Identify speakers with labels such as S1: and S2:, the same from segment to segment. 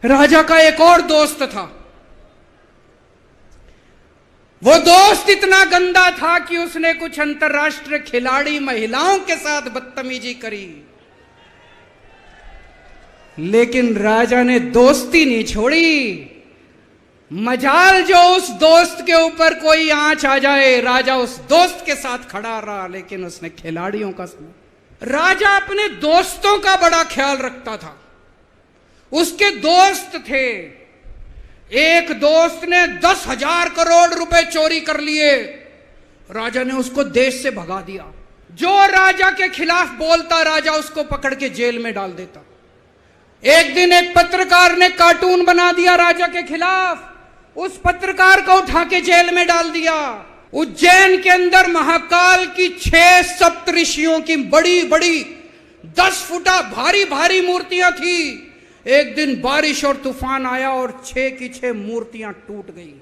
S1: राजा का एक और दोस्त था। वो दोस्त इतना गंदा था कि उसने कुछ अंतर्राष्ट्रीय खिलाड़ी महिलाओं के साथ बदतमीजी करी, लेकिन राजा ने दोस्ती नहीं छोड़ी। मजाल जो उस दोस्त के ऊपर कोई आंच आ जाए, राजा उस दोस्त के साथ खड़ा रहा, लेकिन उसने खिलाड़ियों का सुना। राजा अपने दोस्तों का बड़ा ख्याल रखता था। उसके दोस्त थे। एक दोस्त ने 10,000 करोड़ रुपए चोरी कर लिए। राजा ने उसको देश से भगा दिया। जो राजा के खिलाफ बोलता, राजा उसको पकड़ के जेल में डाल देता। एक दिन एक पत्रकार ने कार्टून बना दिया राजा के खिलाफ। उस पत्रकार को उठा के जेल में डाल दिया। उज्जैन के अंदर महाकाल की 6 सप्तऋषियों की बड़ी बड़ी 10 फुटा भारी भारी मूर्तियां थी। एक दिन बारिश और तूफान आया और 6 की 6 मूर्तियां टूट गई।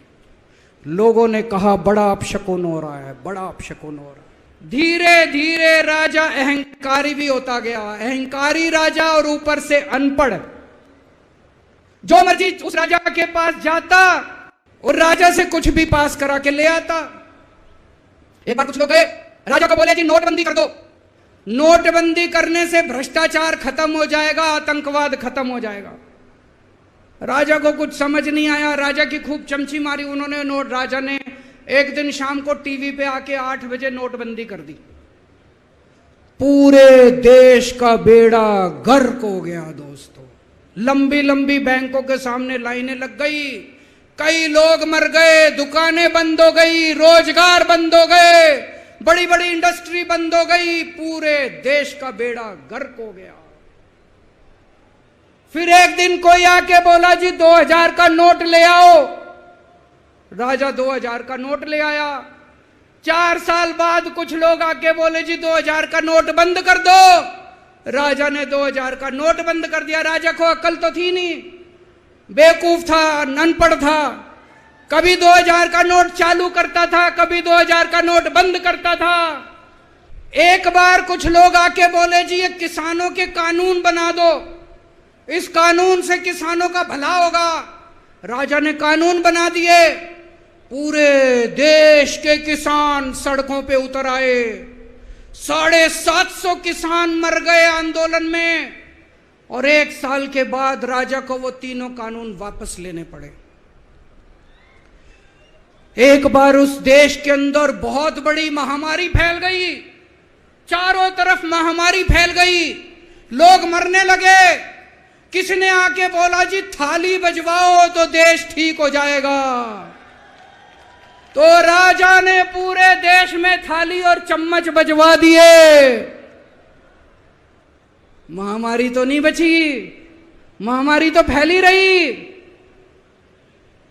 S1: लोगों ने कहा बड़ा अपशकुन हो रहा है, बड़ा अपशकुन हो रहा है। धीरे धीरे राजा अहंकारी भी होता गया। अहंकारी राजा और ऊपर से अनपढ़। जो मर्जी उस राजा के पास जाता और राजा से कुछ भी पास करा के ले आता। एक बार कुछ लोग गए, राजा को बोले जी नोटबंदी कर दो। नोटबंदी करने से भ्रष्टाचार खत्म हो जाएगा, आतंकवाद खत्म हो जाएगा। राजा को कुछ समझ नहीं आया। राजा की खूब चमची मारी उन्होंने। राजा ने एक दिन शाम को टीवी पे आके 8 बजे नोटबंदी कर दी। पूरे देश का बेड़ा गर्क हो गया दोस्तों। लंबी लंबी बैंकों के सामने लाइनें लग गई। कई लोग मर गए, दुकानें बंद हो गई, रोजगार बंद हो गए, बड़ी बड़ी इंडस्ट्री बंद हो गई। पूरे देश का बेड़ा गर्क हो गया। फिर एक दिन कोई आके बोला जी 2000 का नोट ले आओ। राजा 2000 का नोट ले आया। 4 साल बाद कुछ लोग आके बोले जी 2000 का नोट बंद कर दो। राजा ने 2000 का नोट बंद कर दिया। राजा को अक्ल तो थी नहीं, बेवकूफ था, अनपढ़ था। कभी 2000 का नोट चालू करता था, कभी 2000 का नोट बंद करता था। एक बार कुछ लोग आके बोले जी ये किसानों के कानून बना दो, इस कानून से किसानों का भला होगा। राजा ने कानून बना दिए। पूरे देश के किसान सड़कों पे उतर आए। 750 किसान मर गए आंदोलन में। और 1 साल के बाद राजा को वो तीनों कानून वापस लेने पड़े। एक बार उस देश के अंदर बहुत बड़ी महामारी फैल गई। चारों तरफ महामारी फैल गई, लोग मरने लगे। किसने आके बोला जी थाली बजवाओ तो देश ठीक हो जाएगा। तो राजा ने पूरे देश में थाली और चम्मच बजवा दिए। महामारी तो नहीं बची, महामारी तो फैली रही।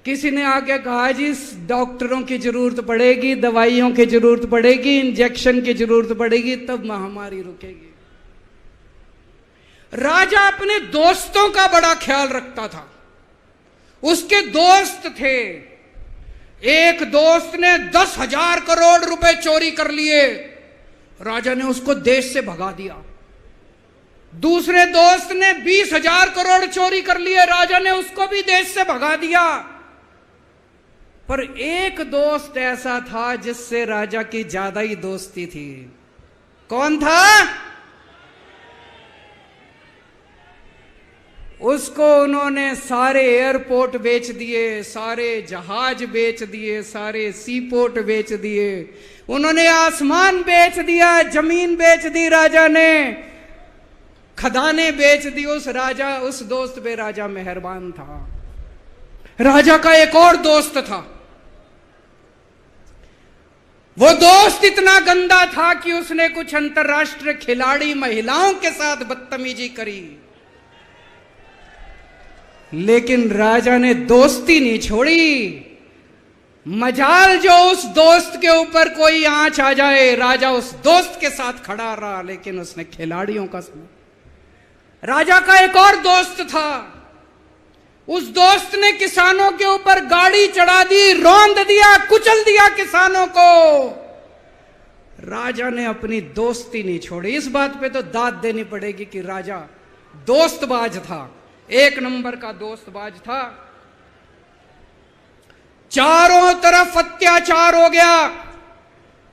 S1: किसी ने आके कहा जी डॉक्टरों की जरूरत पड़ेगी, दवाइयों की जरूरत पड़ेगी, इंजेक्शन की जरूरत पड़ेगी, तब महामारी रुकेगी। राजा अपने दोस्तों का बड़ा ख्याल रखता था। उसके दोस्त थे। एक दोस्त ने 10,000 करोड़ रुपए चोरी कर लिए। राजा ने उसको देश से भगा दिया। दूसरे दोस्त ने 20,000 करोड़ चोरी कर लिए। राजा ने उसको भी देश से भगा दिया। पर एक दोस्त ऐसा था जिससे राजा की ज्यादा ही दोस्ती थी। कौन था? उसको उन्होंने सारे एयरपोर्ट बेच दिए, सारे जहाज बेच दिए, सारे सी पोर्ट बेच दिए। उन्होंने आसमान बेच दिया, जमीन बेच दी राजा ने, खदानें बेच दी। उस दोस्त पे राजा मेहरबान था। राजा का एक और दोस्त था। वो दोस्त इतना गंदा था कि उसने कुछ अंतर्राष्ट्रीय खिलाड़ी महिलाओं के साथ बदतमीजी करी, लेकिन राजा ने दोस्ती नहीं छोड़ी। मजाल जो उस दोस्त के ऊपर कोई आंच आ जाए, राजा उस दोस्त के साथ खड़ा रहा, लेकिन उसने खिलाड़ियों का सुना। राजा का एक और दोस्त था। उस दोस्त ने किसानों के ऊपर गाड़ी चढ़ा दी, रौंद दिया, कुचल दिया किसानों को। राजा ने अपनी दोस्ती नहीं छोड़ी। इस बात पे तो दाद देनी पड़ेगी कि राजा दोस्तबाज था। एक नंबर का दोस्तबाज था। चारों तरफ अत्याचार हो गया,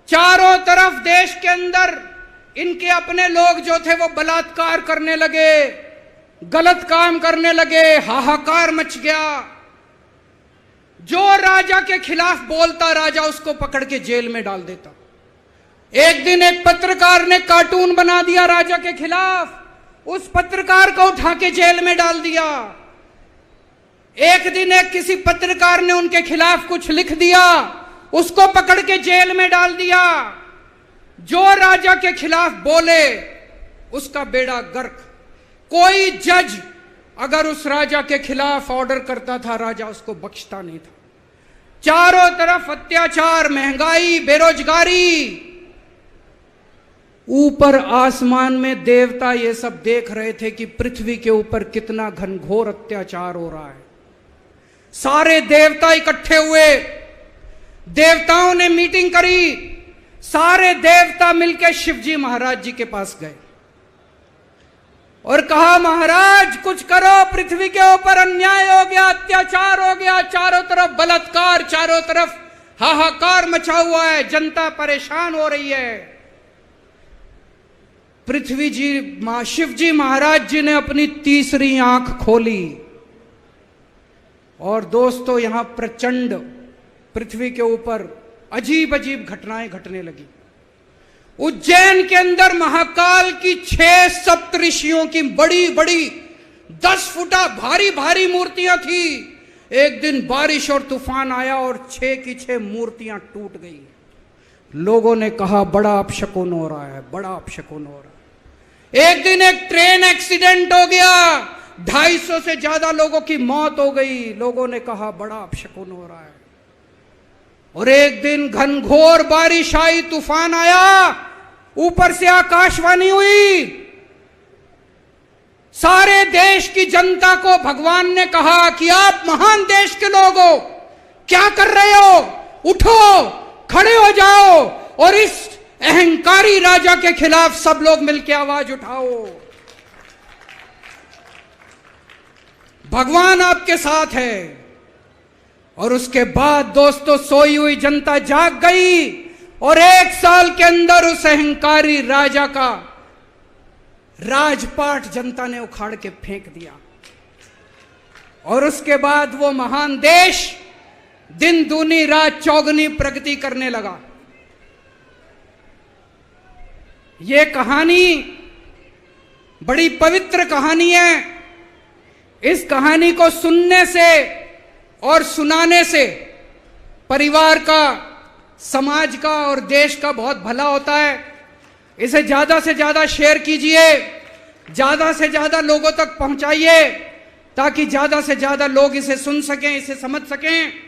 S1: चारों तरफ देश के अंदर इनके अपने लोग जो थे वो बलात्कार करने लगे, गलत काम करने लगे, हाहाकार मच गया। जो राजा के खिलाफ बोलता राजा उसको पकड़ के जेल में डाल देता। एक दिन एक पत्रकार ने कार्टून बना दिया राजा के खिलाफ, उस पत्रकार को उठा के जेल में डाल दिया। एक दिन एक किसी पत्रकार ने उनके खिलाफ कुछ लिख दिया, उसको पकड़ के जेल में डाल दिया। जो राजा के खिलाफ बोले उसका बेड़ा गर्क। कोई जज अगर उस राजा के खिलाफ ऑर्डर करता था, राजा उसको बख्शता नहीं था। चारों तरफ अत्याचार, महंगाई, बेरोजगारी। ऊपर आसमान में देवता ये सब देख रहे थे कि पृथ्वी के ऊपर कितना घनघोर अत्याचार हो रहा है। सारे देवता इकट्ठे हुए, देवताओं ने मीटिंग करी, सारे देवता मिलकर शिवजी महाराज जी के पास गए और कहा, महाराज कुछ करो, पृथ्वी के ऊपर अन्याय हो गया, अत्याचार हो गया, चारों तरफ बलात्कार, चारों तरफ हाहाकार मचा हुआ है, जनता परेशान हो रही है। पृथ्वी जी, शिवजी महाराज जी ने अपनी तीसरी आंख खोली और दोस्तों यहां प्रचंड पृथ्वी के ऊपर अजीब अजीब घटनाएं घटने लगी। उज्जैन के अंदर महाकाल की 6 सप्तऋषियों की बड़ी बड़ी 10 फुटा भारी भारी मूर्तियां थी। एक दिन बारिश और तूफान आया और 6 की 6 मूर्तियां टूट गई। लोगों ने कहा बड़ा अपशकुन हो रहा है, बड़ा अपशकुन हो रहा है। एक दिन एक ट्रेन एक्सीडेंट हो गया, 250 से ज्यादा लोगों की मौत हो गई। लोगों ने कहा बड़ा अपशकुन हो रहा है। और एक दिन घनघोर बारिश आई, तूफान आया, ऊपर से आकाशवाणी हुई। सारे देश की जनता को भगवान ने कहा कि आप महान देश के लोग हो, क्या कर रहे हो, उठो, खड़े हो जाओ और इस अहंकारी राजा के खिलाफ सब लोग मिलकर आवाज उठाओ। भगवान आपके साथ है। और उसके बाद दोस्तों सोई हुई जनता जाग गई और 1 साल के अंदर उस अहंकारी राजा का राजपाट जनता ने उखाड़ के फेंक दिया। और उसके बाद वो महान देश दिन दूनी रात चौगुनी प्रगति करने लगा। ये कहानी बड़ी पवित्र कहानी है। इस कहानी को सुनने से और सुनाने से परिवार का, समाज का और देश का बहुत भला होता है। इसे ज्यादा से ज्यादा शेयर कीजिए, ज्यादा से ज्यादा लोगों तक पहुंचाइए ताकि ज्यादा से ज्यादा लोग इसे सुन सकें, इसे समझ सकें।